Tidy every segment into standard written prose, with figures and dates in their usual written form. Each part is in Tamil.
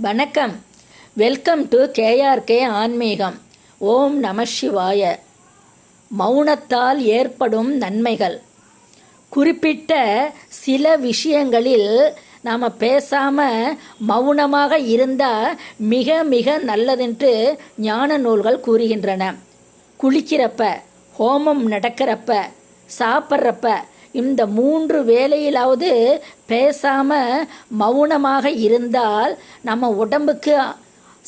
வணக்கம். வெல்கம் டு கேஆர்கே ஆன்மீகம். ஓம் நம சிவாய. மௌனத்தால் ஏற்படும் நன்மைகள். குறிப்பிட்ட சில விஷயங்களில் நாம் பேசாமல் மௌனமாக இருந்தால் மிக மிக நல்லதென்று ஞான நூல்கள் கூறுகின்றன. குளிக்கிறப்ப, ஹோமம் நடக்கிறப்ப, சாப்பிட்றப்ப, இந்த 3 வேளையிலாவது பேசாமல் மௌனமாக இருந்தால் நம்ம உடம்புக்கு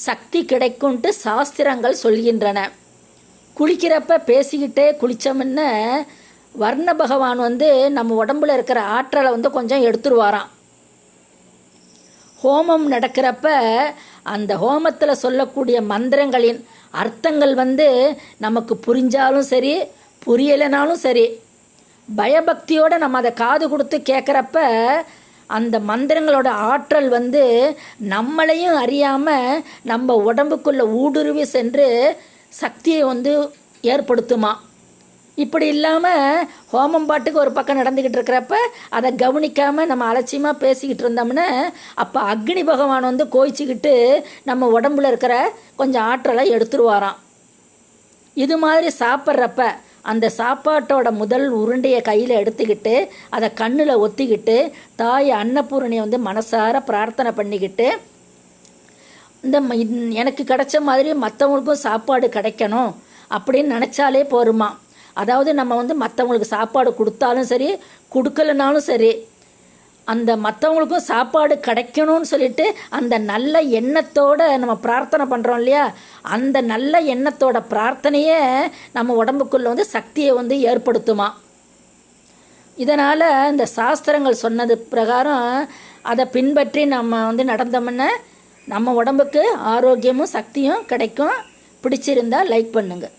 சக்தி கிடைக்கும்ட்டு சாஸ்திரங்கள் சொல்கின்றன. குளிக்கிறப்ப பேசிக்கிட்டே குளித்தோம்னா வர்ண பகவான் நம்ம உடம்புல இருக்கிற ஆற்றலை கொஞ்சம் எடுத்துருவாராம். ஹோமம் நடக்கிறப்ப அந்த ஹோமத்தில் சொல்லக்கூடிய மந்திரங்களின் அர்த்தங்கள் நமக்கு புரிஞ்சாலும் சரி, புரியலைனாலும் சரி, பயபக்தியோடு நம்ம அதை காது கொடுத்து கேட்குறப்ப அந்த மந்திரங்களோட ஆற்றல் நம்மளையும் அறியாமல் நம்ம உடம்புக்குள்ளே ஊடுருவி சென்று சக்தியை ஏற்படுத்துமா. இப்படி இல்லாமல் ஹோமம் பாட்டுக்கு ஒரு பக்கம் நடந்துக்கிட்டு இருக்கிறப்ப அதை கவனிக்காமல் நம்ம அலட்சியமாக பேசிக்கிட்டு இருந்தோம்னா அப்போ அக்னி பகவான் கோயிச்சுக்கிட்டு நம்ம உடம்புல இருக்கிற கொஞ்சம் ஆற்றலை எடுத்துருவாராம். இது மாதிரி சாப்பிட்றப்ப அந்த சாப்பாட்டோட முதல் உருண்டையை கையில் எடுத்துக்கிட்டு அதை கண்ணில் ஒத்திக்கிட்டு தாய் அன்னபூரணியை மனசார பிரார்த்தனை பண்ணிக்கிட்டு எனக்கு கிடைச்ச மாதிரி மற்றவங்களுக்கும் சாப்பாடு கிடைக்கணும் அப்படின்னு நினச்சாலே போருமா. அதாவது நம்ம மற்றவங்களுக்கு சாப்பாடு கொடுத்தாலும் சரி, கொடுக்கலனாலும் சரி, அந்த மற்றவங்களுக்கும் சாப்பாடு கிடைக்கணும்னு சொல்லிட்டு அந்த நல்ல எண்ணத்தோடு நம்ம பிரார்த்தனை பண்ணுறோம் இல்லையா, அந்த நல்ல எண்ணத்தோட பிரார்த்தனையே நம்ம உடம்புக்குள்ளே சக்தியை ஏற்படுத்துமா. இதனால் இந்த சாஸ்திரங்கள் சொன்னது பிரகாரம் அதை பின்பற்றி நம்ம நடந்தோம்னா நம்ம உடம்புக்கு ஆரோக்கியமும் சக்தியும் கிடைக்கும். பிடிச்சிருந்தால் லைக் பண்ணுங்கள்.